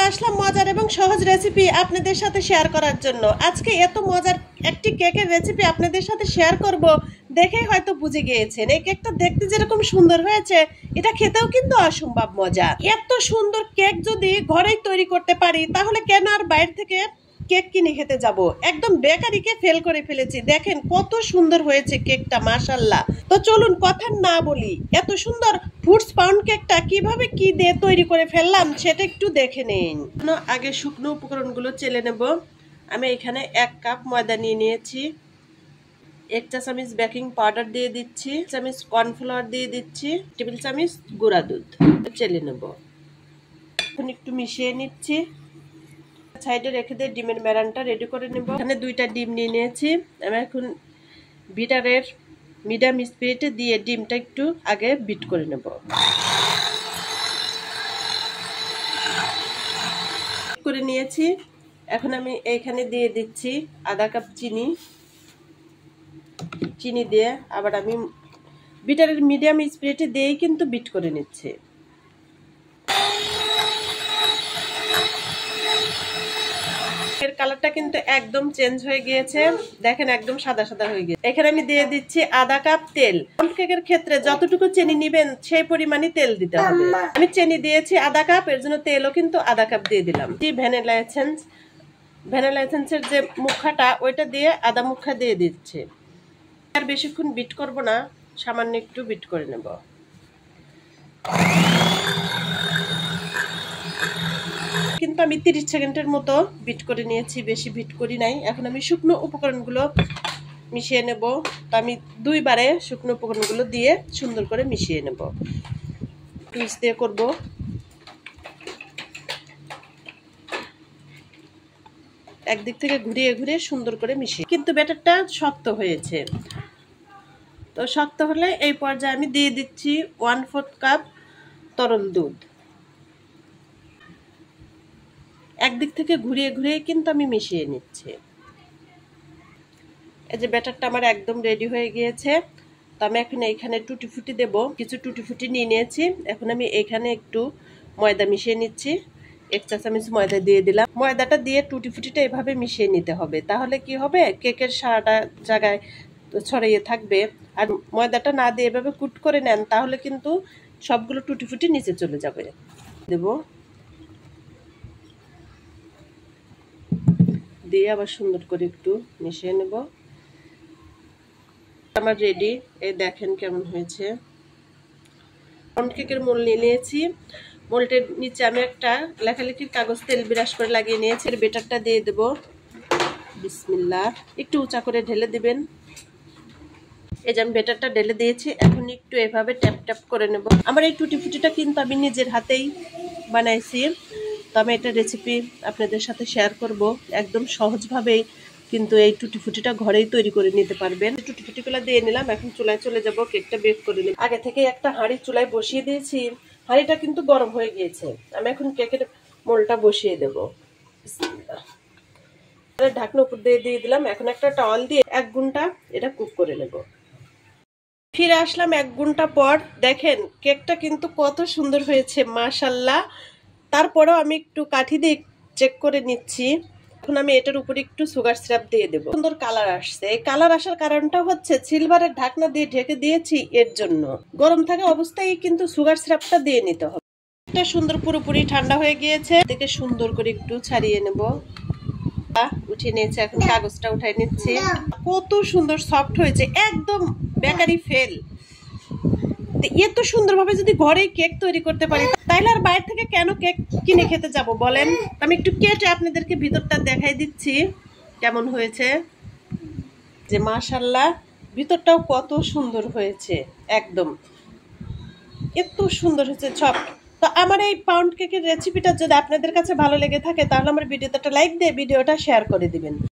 আসলাম মজার এবং সহজ রেসিপি আপনাদের সাথে শেয়ার করার জন্য। আজকে এত মজার একটি কেকের রেসিপি আপনাদের সাথে শেয়ার করব, দেখেই হয়তো বুঝে গিয়েছেন এই কেকটা দেখতে যেরকম সুন্দর হয়েছে, এটা খেতেও কিন্তু অসম্ভব মজা। এত সুন্দর কেক যদি ঘরেই তৈরি করতে পারি, তাহলে কেন আর বাইরে থেকে কেক কিনে খেতে যাব? একদম বেকারিকে ফেল করে ফেলেছি। দেখেন কত সুন্দর হয়েছে কেকটা, মাশাআল্লাহ। তো চলুন কথা না বলি, এত সুন্দর ফ্রুটস পাউন্ড কেকটা কিভাবে কি দিয়ে তৈরি করে ফেললাম সেটা একটু দেখে নিন। আগে শুকনো উপকরণগুলো চেলে নেব। আমি এখানে 1 কাপ ময়দা নিয়ে নিয়েছি, 1 চা চামচ বেকিং পাউডার দিয়ে দিচ্ছি, চামচ কর্নফ্লাওয়ার দিয়ে দিচ্ছি, টেবিল চামচ গুঁড়া দুধ চেলে নেব। এখন একটু মিশিয়ে নিচ্ছি। সাইডে রেখে দিয়ে ডিমের ম্যারানটা রেডি করে নেব। এখানে 2টা ডিম নিয়ে নিয়েছি। আমি এখন বিটারের মিডিয়াম স্পিডে দিয়ে ডিমটা একটু আগে বিট করে নেব। করে নিয়েছি। এখন আমি এইখানে দিয়ে দিচ্ছি আধা কাপ চিনি দিয়ে আবার আমি বিটারের মিডিয়াম স্পিডে দিয়েই কিন্তু বিট করে নিচ্ছি। এর কালারটা কিন্তু একদম চেঞ্জ হয়ে গিয়েছে, দেখেন একদম সাদা সাদা হয়ে গেছে। এখানে আমি দিয়ে দিচ্ছি আধা কাপ তেল। পাউন্ড কেকের ক্ষেত্রে যতটুকু চিনি নেবেন সেই পরিমাণই তেল দিতে হবে। আমি চিনি দিয়েছি আধা কাপ, এর জন্য তেলও কিন্তু আধা কাপ দিয়ে দিলাম। ভ্যানিলা এসেন্সের যে মুখাটা ওইটা দিয়ে আধা মুখা দিয়ে দিচ্ছি। আর বেশিক্ষণ বিট করব না, সামান্য একটু বিট করে নেব। কিন্তু আমি 30 সেকেন্ডের মতো বিট করে নিয়েছি, বেশি বিট করি নাই। এখন আমি শুকনো উপকরণগুলো মিশিয়ে নেব। তো আমি 2 বারে শুকনো উপকরণগুলো দিয়ে সুন্দর করে মিশিয়ে নেব। টুইস্ট দিয়ে করব। একদিক থেকে ঘুরিয়ে ঘুরিয়ে সুন্দর করে মিশিয়ে, কিন্তু ব্যাটারটা শক্ত হয়েছে। তো শক্ত হলে এই পর্যায়ে আমি দিয়ে দিচ্ছি 1/4 কাপ তরল দুধ। একদিক থেকে ঘুরিয়ে ঘুরিয়ে কিন্তু আমি মিশিয়ে নিচ্ছি। এই যে ব্যাটারটা আমার একদম রেডি হয়ে গিয়েছে। তো আমি এখন এইখানে টুটি ফুটি দেব। কিছু টুটি ফুটি নিয়ে নিয়েছি। এখন আমি এইখানে একটু ময়দা মিশিয়ে নিচ্ছি। 1 চা চামচ ময়দা দিয়ে দিলাম। ময়দাটা দিয়ে টুটি ফুটিটা এভাবে মিশিয়ে নিতে হবে, তাহলে কি হবে, কেকের সারাটা জায়গায় ছড়িয়ে থাকবে। আর ময়দাটা না দিয়ে এভাবে কুট করে নেন, তাহলে কিন্তু সবগুলো টুটি ফুটি নিচে চলে যাবে। দেব দিয়ে আবার সুন্দর করে একটু মিশিয়ে নেব। আমার রেডি। এই দেখেন কেমন হয়েছে। পাউন্ড কেকের মোল নিয়ে নিয়েছি। মোলটের নিচে আমি একটা লেখালেখির কাগজ তেল ব্রাশ করে লাগিয়ে নিয়েছি। এর বেটারটা দিয়ে দেব। বিসমিল্লাহ। একটু উঁচা করে ঢেলে দিবেন। এই যে আমি বেটারটা ঢেলে দিয়েছি। এখন একটু এভাবে ট্যাপ ট্যাপ করে নেব। আমার এই টুটি ফুটিটা কিন্তু আমি নিজের হাতেই বানাইছি। তো আমি এটা রেসিপি আপনাদের সাথে শেয়ার করব। একদম সহজভাবেই কিন্তু এই টুটি ফুটিটা ঘরেই তৈরি করে নিতে পারবেন। টুটি ফুটিগুলো দিয়ে নিলাম। এখন চুলায় চলে যাব, কেকটা বেক করে নিলাম। আগে থেকে একটা হাঁড়ি চুলায় বসিয়ে দিয়েছি। হাঁড়িটা কিন্তু গরম হয়ে গিয়েছে। আমি এখন কেকের মোলটা বসিয়ে দেব। ঢাকনা উপর দিয়ে দিলাম। এখন একটা টাওয়াল দিয়ে 1 ঘন্টা এটা কুক করে নেব। ফিরে আসলাম 1 ঘন্টা পর। দেখেন কেকটা কিন্তু কত সুন্দর হয়েছে, মাশাআল্লাহ। তারপরেও আমি একটু কাঠি দিয়ে চেক করে নিচ্ছি। এখন আমি এটার উপরে একটু সুগার সিরাপ দিয়ে দেব। সুন্দর কালার আসছে। এই কালার আসার কারণটা হচ্ছে সিলভারের ঢাকনা দিয়ে ঢেকে দিয়েছি, এর জন্য। গরম থাকা অবস্থায় কিন্তু সুগার সিরাপটা দিয়ে নিতে হবে। এটা সুন্দর পুরোপুরি ঠান্ডা হয়ে গিয়েছে। থেকে সুন্দর করে একটু ছাড়িয়ে নেব। উঠিয়ে নিয়েছি। এখন কাগজটা উঠাই নিচ্ছি। কত সুন্দর সফট হয়েছে, একদম বেকারি ফেল। এত সুন্দরভাবে যদি ঘরেই কেক তৈরি করতে পারি, তাইলে আর বাইরে থেকে কেন কেক কিনে খেতে যাব বলেন? আমি একটু কেটে আপনাদেরকে ভিতরটা দেখাই দিচ্ছি কেমন হয়েছে। যে মাশাআল্লাহ, ভিতরটাও কত সুন্দর হয়েছে, একদম এত সুন্দর হয়েছে সব। তো আমার এই পাউন্ড কেকের রেসিপিটা যদি আপনাদের কাছে ভালো লেগে থাকে, তাহলে আমার ভিডিওতে একটা লাইক দিয়ে ভিডিওটা শেয়ার করে দিবেন।